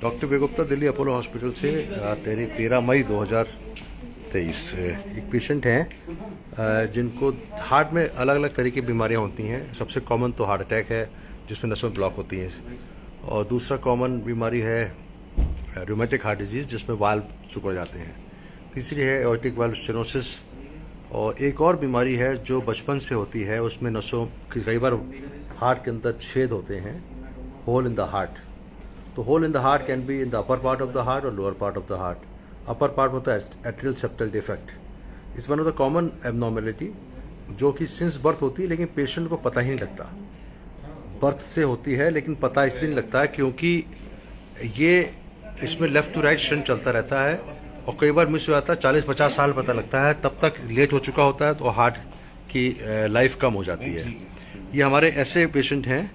Doctor वेगुप्ता Delhi Apollo hospital से 13 मई 2023 एक patient हैं जिनको हार्ट में अलग अलग तरह की बीमारियां होती हैं। सबसे कॉमन तो हार्ट अटैक है जिसमें नसों ब्लॉक होती हैं, और दूसरा कॉमन बीमारी है रूमेटिक हार्ट डिजीज जिसमें वाल्व सिकुड़ जाते हैं। तीसरी है एओर्टिक वाल्व स्टेनोसिस, और एक और बीमारी है जो बचपन से होती है, उसमें नसों की कई बार हार्ट के अंदर छेद होते हैं, होल इन द हार्ट। तो hole in the heart can be in the upper part of the heart और lower part of the heart. Upper part होता है atrial septal defect. Is one of the common abnormality जो कि since birth होती है, लेकिन patient को पता ही नहीं लगता। बर्थ से होती है लेकिन पता इसलिए नहीं लगता है क्योंकि ये इसमें लेफ्ट टू राइट शंट चलता रहता है, और कई बार मिस हो जाता है। 40-50 साल पता लगता है, तब तक लेट हो चुका होता है, तो हार्ट की लाइफ कम हो जाती है। ये हमारे ऐसे पेशेंट हैं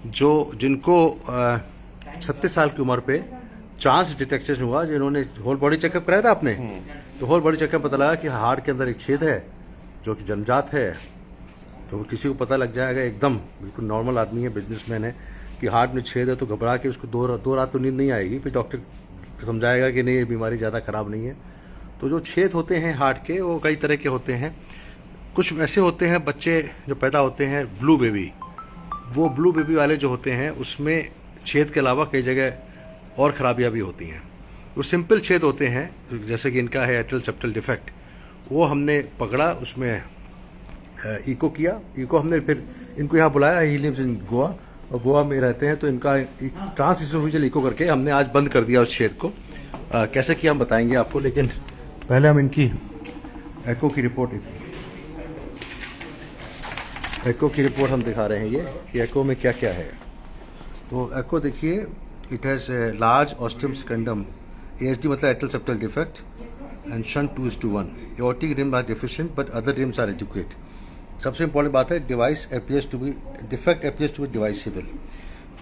जिनको 36 साल की उम्र पे चांस डिटेक्शन हुआ, जिन्होंने होल बॉडी चेकअप कराया था आपने, तो होल बॉडी चेकअप पता लगा कि हार्ट के अंदर एक छेद है जो कि जन्मजात है। तो किसी को पता लग जाएगा, एकदम बिल्कुल नॉर्मल आदमी है, बिजनेसमैन है, कि हार्ट में छेद है, तो घबरा के उसको दो रात तो नींद नहीं आएगी। फिर डॉक्टर समझाएगा कि नहीं, ये बीमारी ज़्यादा खराब नहीं है। तो जो छेद होते हैं हार्ट के, वो कई तरह के होते हैं। कुछ ऐसे होते हैं बच्चे जो पैदा होते हैं ब्लू बेबी, वो ब्लू बेबी वाले जो होते हैं उसमें छेद के अलावा कई जगह और खराबियां भी होती हैं। वो सिंपल छेद होते हैं, जैसे कि इनका है एट्रियल सेप्टल डिफेक्ट, वो हमने पकड़ा, उसमें इको किया। इको हमने फिर इनको यहाँ बुलाया, ही लिव्स इन गोवा, और गोवा में रहते हैं, तो इनका ट्रांसइसोफेजियल इको करके हमने आज बंद कर दिया उस छेद को। कैसे किया हम बताएंगे आपको, लेकिन पहले हम इनकी एको की रिपोर्ट हम दिखा रहे हैं ये कि एको में क्या क्या है। तो एको देखिए, it has large ostium secundum, ASD मतलब atrial septal defect, and shunt 2:1। Aortic rim are deficient but other rims are adequate. सबसे इंपॉर्टेंट बात है, device appears to be defect appears to be deviceable.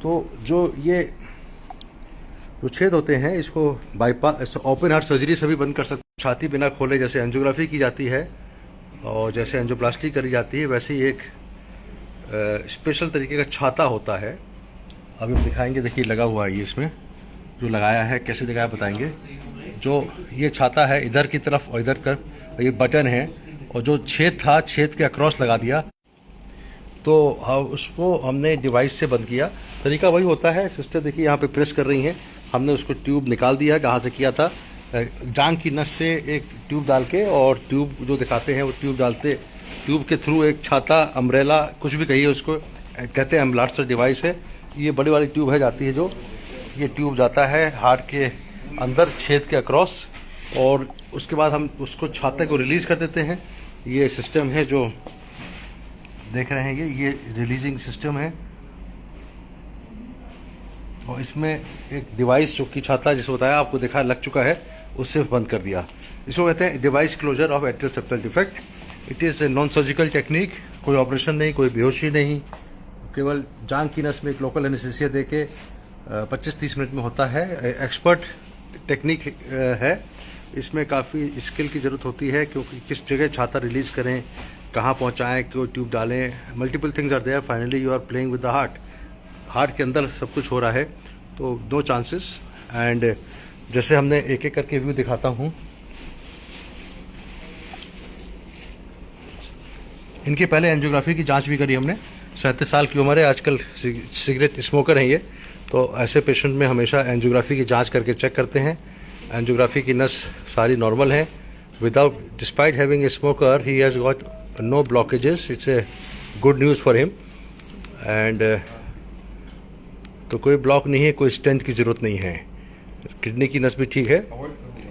तो जो छेद होते हैं, इसको बाईपास ओपन हार्ट सर्जरी से भी बंद कर सकते। छाती बिना खोले जैसे एंजियोग्राफी की जाती है और जैसे एंजियोप्लास्टी करी जाती है, वैसे ही एक स्पेशल तरीके का छाता होता है। अभी हम दिखाएंगे, देखिए लगा हुआ है ये, इसमें जो लगाया है कैसे दिखाया बताएंगे। जो ये छाता है इधर की तरफ और इधर कर, ये बटन है, और जो छेद था छेद के अक्रॉस लगा दिया, तो उसको हमने डिवाइस से बंद किया। तरीका वही होता है। सिस्टर देखिए यहाँ पे प्रेस कर रही हैं, हमने उसको ट्यूब निकाल दिया। कहाँ से किया था, जांघ की नस से एक ट्यूब डाल के, और ट्यूब जो दिखाते हैं वो ट्यूब डालते, ट्यूब के थ्रू एक छाता, अम्ब्रेला, कुछ भी कहिए उसको, कहते हैं एम्बलास्टर डिवाइस है। ये बड़ी वाली ट्यूब है जाती है, जो ये ट्यूब जाता है हार्ट के अंदर छेद के अक्रॉस, और उसके बाद हम उसको छाते को रिलीज कर देते हैं। ये सिस्टम है जो देख रहे हैं, ये रिलीजिंग सिस्टम है, और इसमें एक डिवाइस जो कि छाता जिसे बताया आपको देखा लग चुका है, उससे बंद कर दिया। इसको कहते हैं device closure of atrial septal defect. It is a non surgical technique, कोई ऑपरेशन नहीं, कोई बेहोशी नहीं, केवल जांघ की नस में एक लोकल एनेस्थीसिया देके 25-30 मिनट में होता है। एक्सपर्ट टेक्निक है, इसमें काफ़ी स्किल की ज़रूरत होती है, क्योंकि किस जगह छाता रिलीज करें, कहाँ पहुँचाएँ, क्यों ट्यूब डालें, multiple things are there. Finally you are playing with the heart, heart के अंदर सब कुछ हो रहा है, तो नो चांसेस। एंड जैसे हमने एक एक करके व्यू दिखाता हूँ। इनकी पहले एंजियोग्राफी की जांच भी करी हमने। 37 साल की उम्र है, आजकल सिगरेट स्मोकर हैं ये, तो ऐसे पेशेंट में हमेशा एंजियोग्राफी की जांच करके चेक करते हैं। एंजियोग्राफी की नस सारी नॉर्मल है, without despite having a smoker he has got no blockages. It's a good news for him. And तो कोई ब्लॉक नहीं है, कोई स्टेंट की ज़रूरत नहीं है, किडनी की नस भी ठीक है।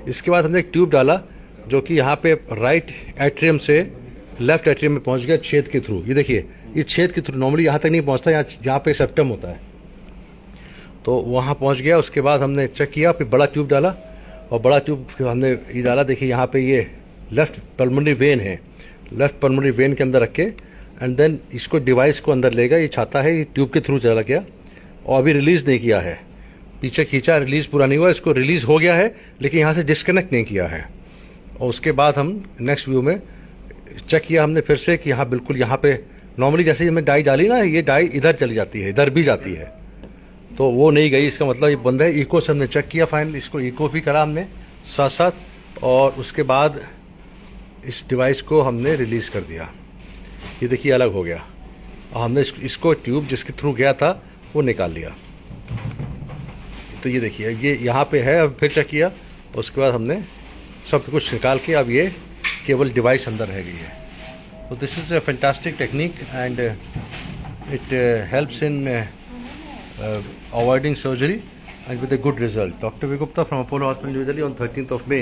इसके बाद हमने एक ट्यूब डाला जो कि यहाँ पे राइट एट्रियम से लेफ्ट एट्रियम में पहुँच गया छेद के थ्रू। ये देखिए, ये छेद के थ्रू नॉर्मली यहाँ तक नहीं पहुँचता, यहाँ पे सेप्टम होता है, तो वहाँ पहुँच गया। उसके बाद हमने चेक किया, फिर बड़ा ट्यूब डाला, और बड़ा ट्यूब हमने ये डाला। देखिए यहाँ पे ये लेफ्ट पल्मोनरी वेन है, लेफ्ट पल्मोनरी वेन के अंदर रख के, एंड देन इसको डिवाइस को अंदर लेगा। ये छाता है, ये ट्यूब के थ्रू चला गया, और अभी रिलीज नहीं किया है। पीछे खींचा, रिलीज पूरा नहीं हुआ, इसको रिलीज हो गया है लेकिन यहाँ से डिस्कनेक्ट नहीं किया है। और उसके बाद हम नेक्स्ट व्यू में चेक किया हमने फिर से कि यहाँ बिल्कुल यहाँ पे नॉर्मली जैसे ही हमने डाई डाली ना, ये डाई इधर चली जाती है, इधर भी जाती है, तो वो नहीं गई, इसका मतलब ये बंद है। इको से हमने चेक किया फाइनल, इसको इको भी करा हमने साथ साथ, और उसके बाद इस डिवाइस को हमने रिलीज़ कर दिया। ये देखिए अलग हो गया, और हमने इसको ट्यूब जिसके थ्रू गया था वो निकाल लिया। तो ये देखिए ये यहाँ पे है, अब फिर चेक किया, उसके बाद हमने सब कुछ निकाल के अब ये केवल डिवाइस अंदर रह गई है। तो this is a fantastic technique and it helps in avoiding surgery and with a good result. Dr. V. Gupta from Apollo Hospital, New Delhi on 13th of May,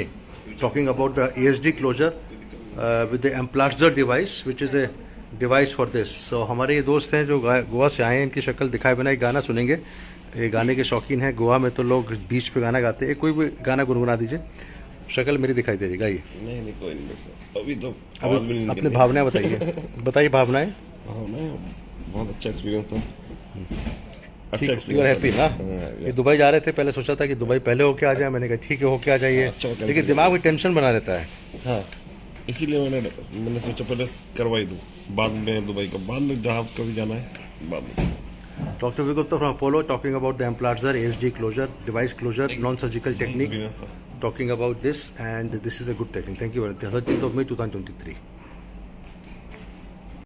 talking about the ASD closure with the Amplatzer device, which is a device for this. So हमारे ये दोस्त हैं जो गोवा से आए हैं, इनकी शक्ल दिखाए बिना एक गाना सुनेंगे। ये गाने के शौकीन हैं, गोवा में तो लोग बीच पे गाना गाते हैं। कोई भी गाना गुनगुना दीजिए, शक्ल मेरी दिखाई दे रही, गाइए। नहीं कोई नहीं, अभी तो अपने भावनाएं बताइए, बताइए भावनाएं। बहुत अच्छा एक्सपीरियंस था। यू आर हैप्पी ना? ये दुबई जा रहे थे, पहले सोचा था कि दुबई पहले होके आ जाए, मैंने कहा ठीक है होके आ जाइए, लेकिन दिमाग में टेंशन बना रहता है। हाँ, इसीलिए मैंने सोचा पहले करवाई दूं, बाद में दुबई का, बाद में जहाँ कभी जाना है बाद में। Dr. V. Gupta from Apollo talking about the Amplatzer ASD closure, device closure, non-surgical technique, talking about this, and this is a good technique. Thank you very much. 13th of May 2023.